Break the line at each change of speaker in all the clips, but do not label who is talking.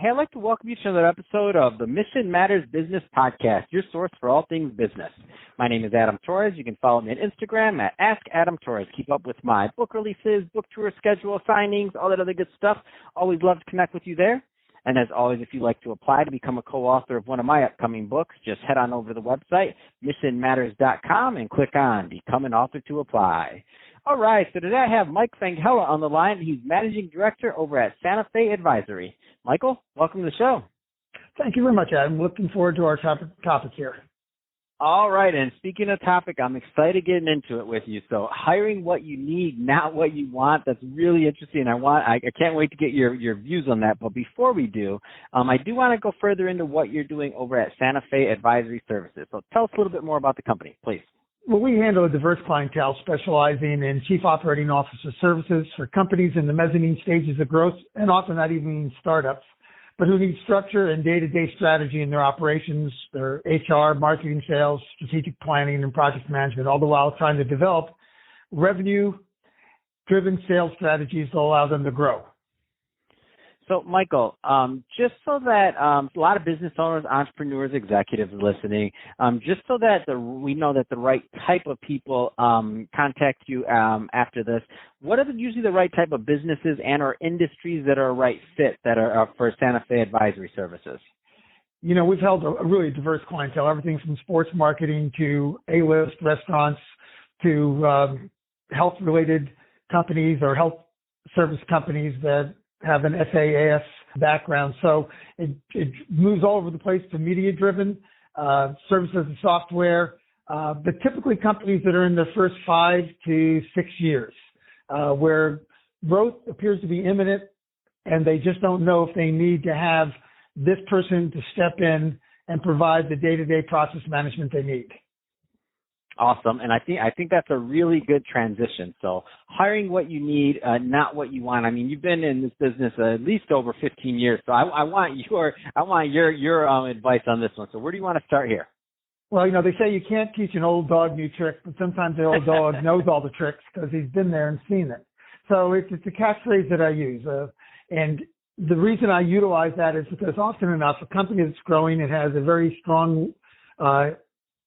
Hey, I'd like to welcome you to another episode of the Mission Matters Business Podcast, your source for all things business. My name is Adam Torres. You can follow me on Instagram at AskAdamTorres. Keep up with my book releases, book tour schedule, signings, all that other good stuff. Always love to connect with you there. And as always, if you'd like to apply to become a co-author of one of my upcoming books, just head on over to the website, missionmatters.com, and click on Become an Author to apply. All right, so today I have Mike Fanghella on the line. He's Managing Director over at Santa Fe Advisory. Michael, welcome to the show.
Thank you very much, Adam. Looking forward to our topic here.
All right, and speaking of topic, I'm excited getting into it with you. So hiring what you need, not what you want, that's really interesting. I can't wait to get your views on that. But before we do, I do want to go further into what you're doing over at Santa Fe Advisory Services. So tell us a little bit more about the company, please.
Well, we handle a diverse clientele specializing in chief operating officer services for companies in the mezzanine stages of growth, and often not even startups, but who need structure and day-to-day strategy in their operations, their HR, marketing, sales, strategic planning, and project management, all the while trying to develop revenue-driven sales strategies to allow them to grow.
So, Michael, just so that a lot of business owners, entrepreneurs, executives listening, just so that we know that the right type of people contact you after this, what are usually the right type of businesses and or industries that are a right fit that are for Santa Fe Advisory Services?
You know, we've held a really diverse clientele, everything from sports marketing to A-list restaurants to health-related companies or health service companies that have an SaaS background. So it moves all over the place to media-driven, services and software, but typically companies that are in their first 5 to 6 years, where growth appears to be imminent and they just don't know if they need to have this person to step in and provide the day-to-day process management they need.
Awesome. And I think that's a really good transition. So hiring what you need, not what you want. I mean, you've been in this business at least over 15 years. So I want your advice on this one. So where do you want to start here?
Well, you know, they say you can't teach an old dog new tricks, but sometimes the old dog knows all the tricks because he's been there and seen it. So it's a catchphrase that I use. And the reason I utilize that is because often enough, a company that's growing, it has a very strong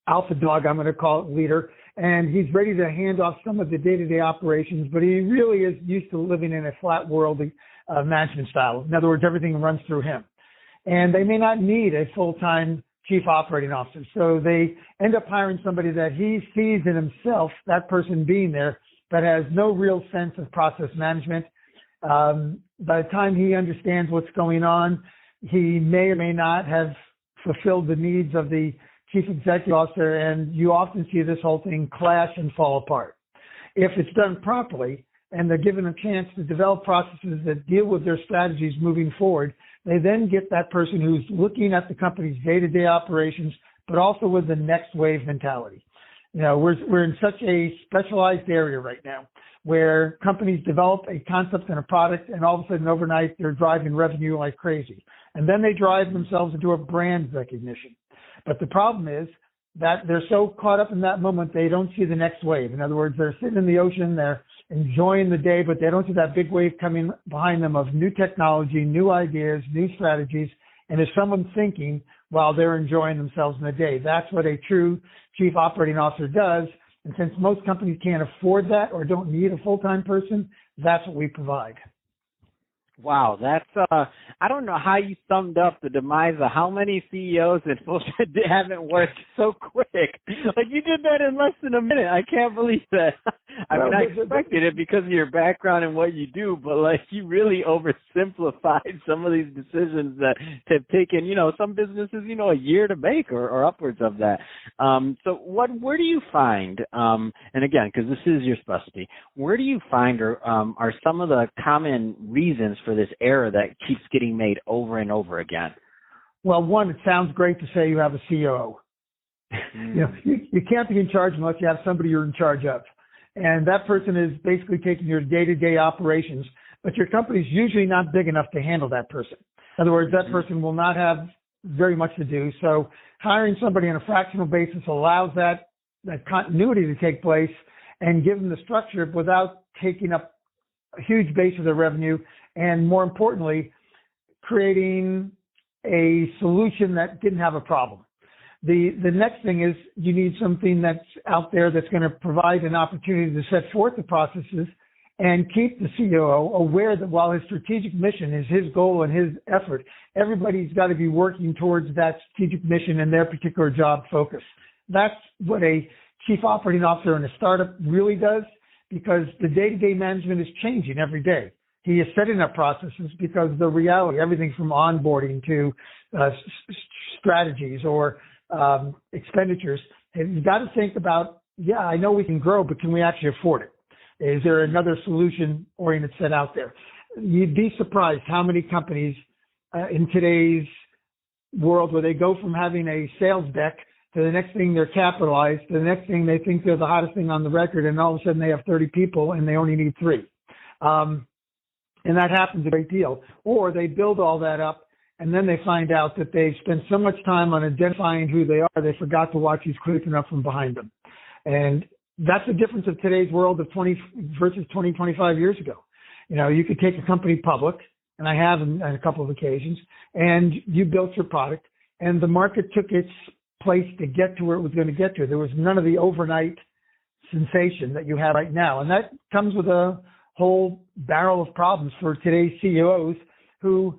alpha dog, I'm going to call it, leader, and he's ready to hand off some of the day-to-day operations, but he really is used to living in a flat world management style. In other words, everything runs through him. And they may not need a full-time chief operating officer, so they end up hiring somebody that he sees in himself, that person being there, but has no real sense of process management. By the time he understands what's going on, he may or may not have fulfilled the needs of the chief executive officer, and you often see this whole thing clash and fall apart. If it's done properly and they're given a chance to develop processes that deal with their strategies moving forward, they then get that person who's looking at the company's day-to-day operations, but also with the next wave mentality. You know, we're in such a specialized area right now where companies develop a concept and a product, and all of a sudden overnight they're driving revenue like crazy. And then they drive themselves into a brand recognition. But the problem is that they're so caught up in that moment, they don't see the next wave. In other words, they're sitting in the ocean, they're enjoying the day, but they don't see that big wave coming behind them of new technology, new ideas, new strategies, and there's someone thinking while they're enjoying themselves in the day. That's what a true chief operating officer does. And since most companies can't afford that or don't need a full-time person, that's what we provide.
Wow, that's I don't know how you summed up the demise of how many CEOs and folks that haven't worked so quick. Like you did that in less than a minute. I can't believe that. I mean, I expected it because of your background and what you do, but like you really oversimplified some of these decisions that have taken, you know, some businesses, you know, a year to make or upwards of that. So where do you find, and again, because this is your specialty, where do you find are some of the common reasons for this error that keeps getting made over and over again?
Well, one, it sounds great to say you have a COO. You know, you can't be in charge unless you have somebody you're in charge of. And that person is basically taking your day-to-day operations, but your company's usually not big enough to handle that person. In other words, that person will not have very much to do. So hiring somebody on a fractional basis allows that continuity to take place and give them the structure without taking up a huge base of their revenue, and more importantly, creating a solution that didn't have a problem. The next thing is you need something that's out there that's going to provide an opportunity to set forth the processes and keep the COO aware that while his strategic mission is his goal and his effort, everybody's got to be working towards that strategic mission and their particular job focus. That's what a chief operating officer in a startup really does, because the day-to-day management is changing every day. He is setting up processes because the reality, everything from onboarding to strategies or expenditures, and you've got to think about, yeah, I know we can grow, but can we actually afford it? Is there another solution-oriented set out there? You'd be surprised how many companies in today's world where they go from having a sales deck to the next thing they're capitalized, to the next thing they think they're the hottest thing on the record, and all of a sudden they have 30 people and they only need 3. And that happens a great deal. Or they build all that up and then they find out that they've spent so much time on identifying who they are, they forgot to watch who's creeping up from behind them. And that's the difference of today's world of 20 versus 20, 25 years ago. You know, you could take a company public, and I have on a couple of occasions, and you built your product, and the market took its place to get to where it was going to get to. There was none of the overnight sensation that you have right now. And that comes with a whole barrel of problems for today's CEOs who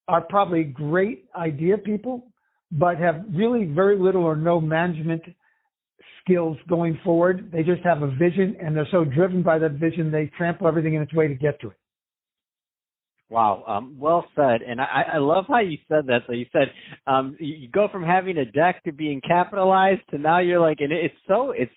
are probably great idea people, but have really very little or no management skills going forward. They just have a vision, and they're so driven by that vision, they trample everything in its way to get to it.
Wow, well said. And I love how you said that. So you said you go from having a deck to being capitalized to now you're like, and it's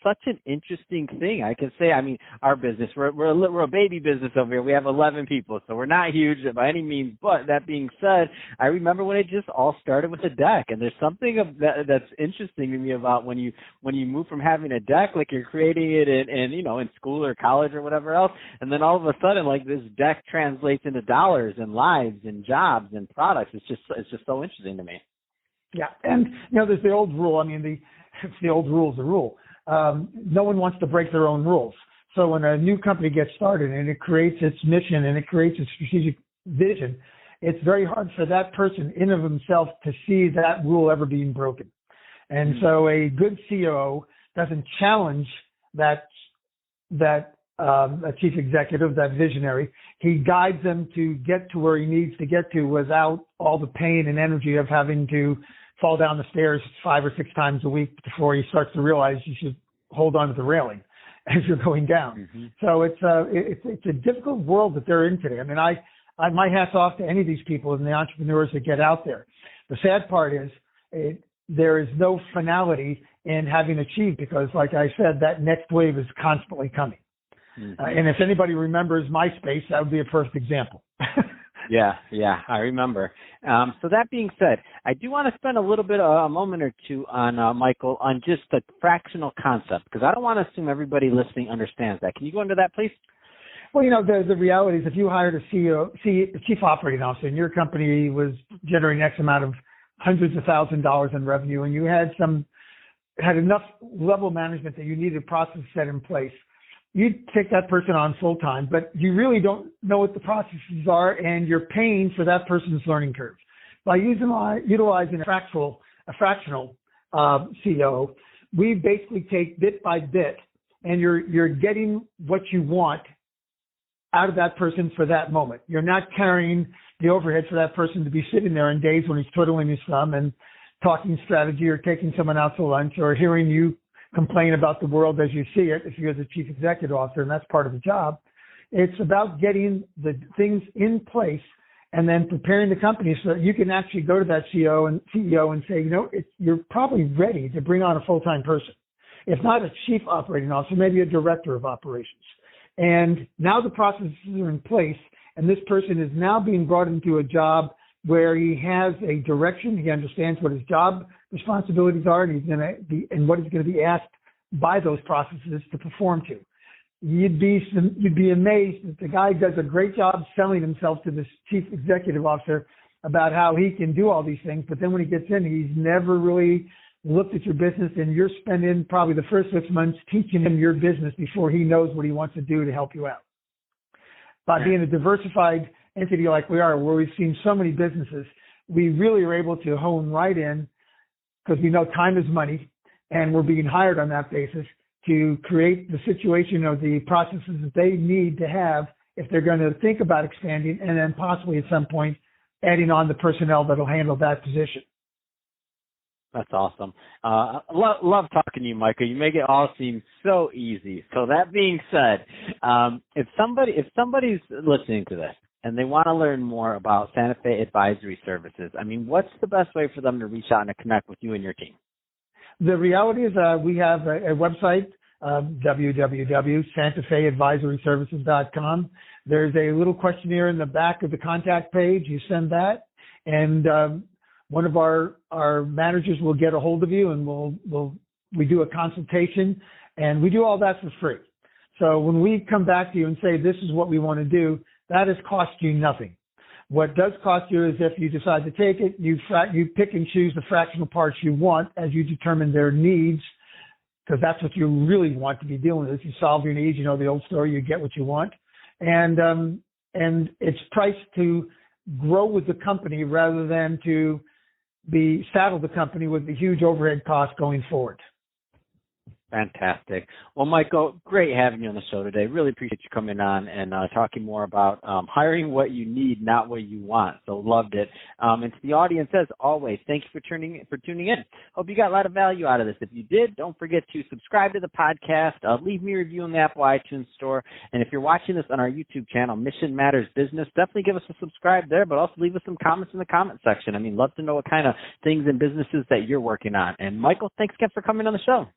such an interesting thing. I can say, I mean, our business, we're a baby business over here. We have 11 people, so we're not huge by any means. But that being said, I remember when it just all started with a deck, and there's something of that's interesting to me about when you move from having a deck, like you're creating it in school or college or whatever else, and then all of a sudden, like this deck translates into dollars and lives and jobs and products. It's just so interesting to me.
Yeah, and there's the old rule. I mean, the old rule is a rule. No one wants to break their own rules. So when a new company gets started and it creates its mission and it creates its strategic vision, it's very hard for that person in of himself to see that rule ever being broken. And so a good COO doesn't challenge that a chief executive, that visionary. He guides them to get to where he needs to get to without all the pain and energy of having to fall down the stairs 5 or 6 times a week before he starts to realize you should hold on to the railing as you're going down. Mm-hmm. So it's a difficult world that they're in today. I mean, my hat's off to any of these people and the entrepreneurs that get out there. The sad part is there is no finality in having achieved, because like I said, that next wave is constantly coming. Mm-hmm. And if anybody remembers MySpace, that would be a perfect example.
Yeah, I remember. So that being said, I do want to spend a moment or two on, Michael, on just the fractional concept, because I don't want to assume everybody listening understands that. Can you go into that, please?
Well, the reality is if you hired a chief operating officer and your company was generating X amount of hundreds of thousands of dollars in revenue, and you had enough level management that you needed a process set in place, you'd take that person on full time, but you really don't know what the processes are, and you're paying for that person's learning curve. By utilizing a fractional CEO, we basically take bit by bit, and you're getting what you want out of that person for that moment. You're not carrying the overhead for that person to be sitting there on days when he's twiddling his thumb and talking strategy or taking someone out to lunch or hearing you complain about the world as you see it if you're the chief executive officer, and that's part of the job. It's about getting the things in place and then preparing the company so that you can actually go to that CEO and say, you're probably ready to bring on a full-time person. If not a chief operating officer, maybe a director of operations. And now the processes are in place, and this person is now being brought into a job where he has a direction. He understands what his job responsibilities are, and what he's going to be asked by those processes to perform to. You'd be amazed that the guy does a great job selling himself to this chief executive officer about how he can do all these things, but then when he gets in, he's never really looked at your business, and you're spending probably the first 6 months teaching him your business before he knows what he wants to do to help you out. By being a diversified entity like we are, where we've seen so many businesses, we really are able to hone right in, because we know time is money, and we're being hired on that basis to create the situation or the processes that they need to have if they're going to think about expanding, and then possibly at some point adding on the personnel that'll handle that position.
That's awesome. Love talking to you, Michael. You make it all seem so easy. So that being said, if somebody's listening to this and they want to learn more about Santa Fe Advisory Services, I mean, what's the best way for them to reach out and to connect with you and your team?
The reality is we have a website, www.santafeadvisoryservices.com. There's a little questionnaire in the back of the contact page. You send that, and one of our managers will get a hold of you, and we do a consultation, and we do all that for free. So when we come back to you and say, this is what we want to do, that has cost you nothing. What does cost you is if you decide to take it, you pick and choose the fractional parts you want as you determine their needs, because that's what you really want to be dealing with. If you solve your needs, you know the old story, you get what you want. And it's priced to grow with the company rather than to saddle the company with the huge overhead costs going forward.
Fantastic. Well, Michael, great having you on the show today. Really appreciate you coming on and talking more about hiring what you need, not what you want. So loved it. And to the audience, as always, thank you for tuning in. Hope you got a lot of value out of this. If you did, don't forget to subscribe to the podcast. Leave me a review in the Apple iTunes store. And if you're watching this on our YouTube channel, Mission Matters Business, definitely give us a subscribe there, but also leave us some comments in the comment section. I mean, love to know what kind of things and businesses that you're working on. And Michael, thanks again for coming on the show.